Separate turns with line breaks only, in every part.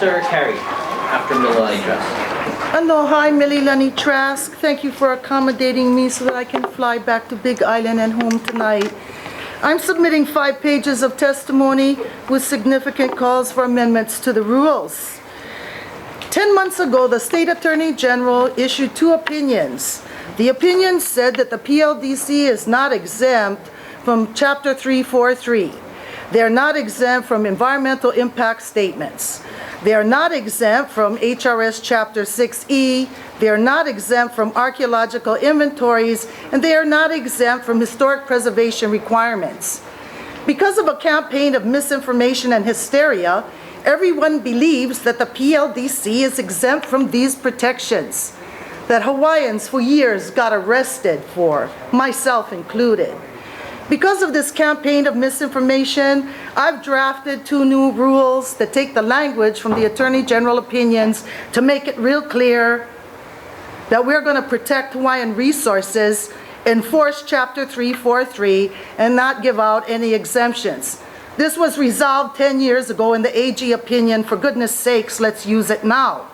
Mr. Carey, after MILILANI TRASK.
Aloha, MILILANI TRASK. Thank you for accommodating me so that I can fly back to Big Island and home tonight. I'm submitting 5 pages of testimony with significant calls for amendments to the rules. 10 months ago, the State Attorney General issued 2 opinions. The opinion said that the PLDC is not exempt from Chapter 343. They are not exempt from environmental impact statements. They are not exempt from HRS Chapter 6E. They are not exempt from archaeological inventories, and they are not exempt from historic preservation requirements. Because of a campaign of misinformation and hysteria, everyone believes that the PLDC is exempt from these protections that Hawaiians for years got arrested for, myself included. Because of this campaign of misinformation, I've drafted 2 new rules that take the language from the Attorney General opinions to make it real clear that we're going to protect Hawaiian resources, enforce Chapter 343, and not give out any exemptions. This was resolved 10 years ago in the AG opinion. For goodness sakes, let's use it now.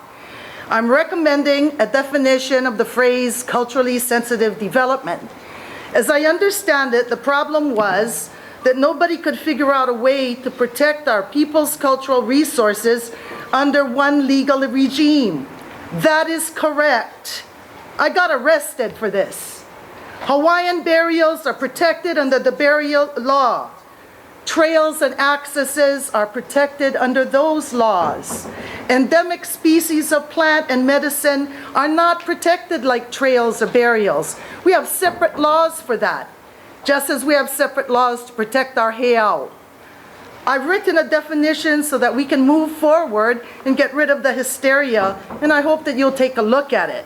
I'm recommending a definition of the phrase culturally sensitive development. As I understand it, the problem was that nobody could figure out a way to protect our people's cultural resources under one legal regime. That is correct. I got arrested for this. Hawaiian burials are protected under the burial law. Trails and accesses are protected under those laws. Endemic species of plant and medicine are not protected like trails or burials. We have separate laws for that, just as we have separate laws to protect our heiau. I've written a definition so that we can move forward and get rid of the hysteria, and I hope that you'll take a look at it.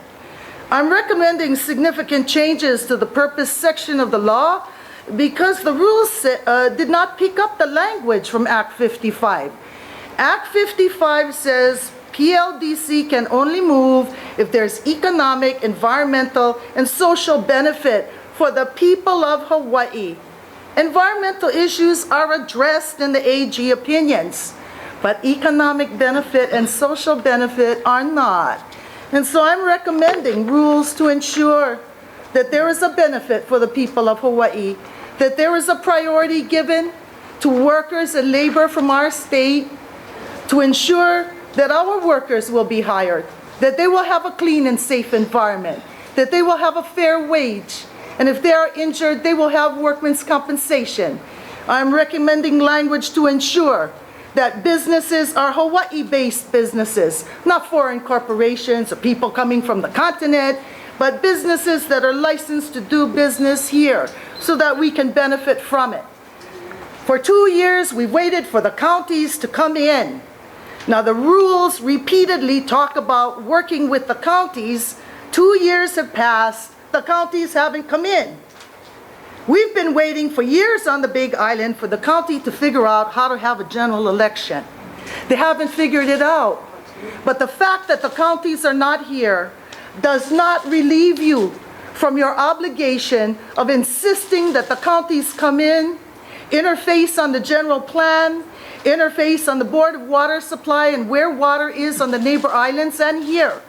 I'm recommending significant changes to the purpose section of the law because the rules did not pick up the language from Act 55. Act 55 says PLDC can only move if there's economic, environmental, and social benefit for the people of Hawaii. Environmental issues are addressed in the AG opinions, but economic benefit and social benefit are not. And so I'm recommending rules to ensure that there is a benefit for the people of Hawaii, that there is a priority given to workers and labor from our state, to ensure that our workers will be hired, that they will have a clean and safe environment, that they will have a fair wage, and if they are injured, they will have workmen's compensation. I'm recommending language to ensure that businesses are Hawaii-based businesses, not foreign corporations or people coming from the continent, but businesses that are licensed to do business here so that we can benefit from it. For 2 years, we waited for the counties to come in. Now, the rules repeatedly talk about working with the counties. 2 years have passed, the counties haven't come in. We've been waiting for years on the Big Island for the county to figure out how to have a general election. They haven't figured it out. But the fact that the counties are not here does not relieve you from your obligation of insisting that the counties come in, interface on the general plan, interface on the Board of Water Supply and where water is on the neighbor islands and here.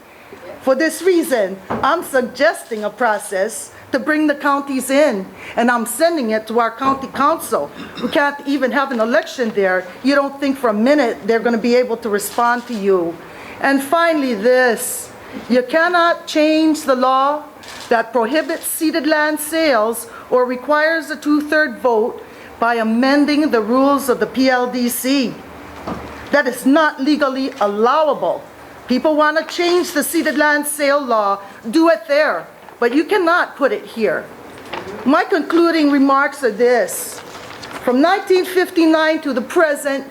For this reason, I'm suggesting a process to bring the counties in, and I'm sending it to our county council. We can't even have an election there. You don't think for a minute they're going to be able to respond to you. And finally this, you cannot change the law that prohibits ceded land sales or requires a 2/3 vote by amending the rules of the PLDC. That is not legally allowable. People want to change the ceded land sale law, do it there, but you cannot put it here. My concluding remarks are this. From 1959 to the present,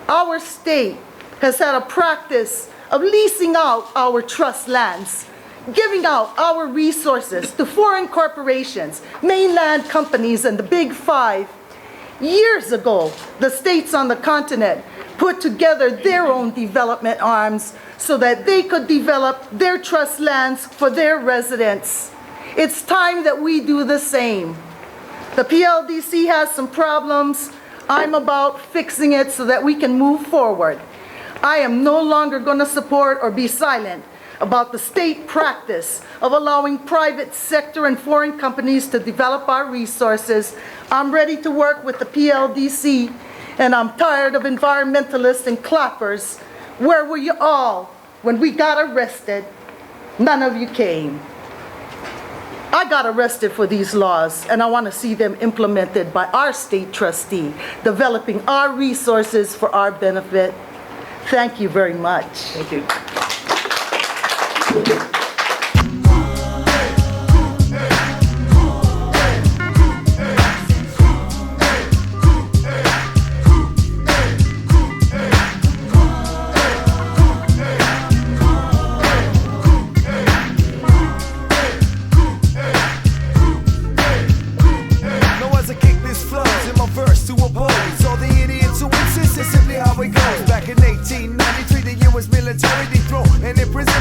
our state has had a practice of leasing out our trust lands, giving out our resources to foreign corporations, mainland companies, and the Big Five. Years ago, the states on the continent put together their own development arms so that they could develop their trust lands for their residents. It's time that we do the same. The PLDC has some problems. I'm about fixing it so that we can move forward. I am no longer going to support or be silent about the state practice of allowing private sector and foreign companies to develop our resources. I'm ready to work with the PLDC, and I'm tired of environmentalists and clappers. Where were you all when we got arrested? None of you came. I got arrested for these laws, and I want to see them implemented by our state trustee, developing our resources for our benefit. Thank you very much.
Thank you.
To oppose all the idiots who insist it's simply how it goes. Back in 1893, the US military dethroned and imprisoned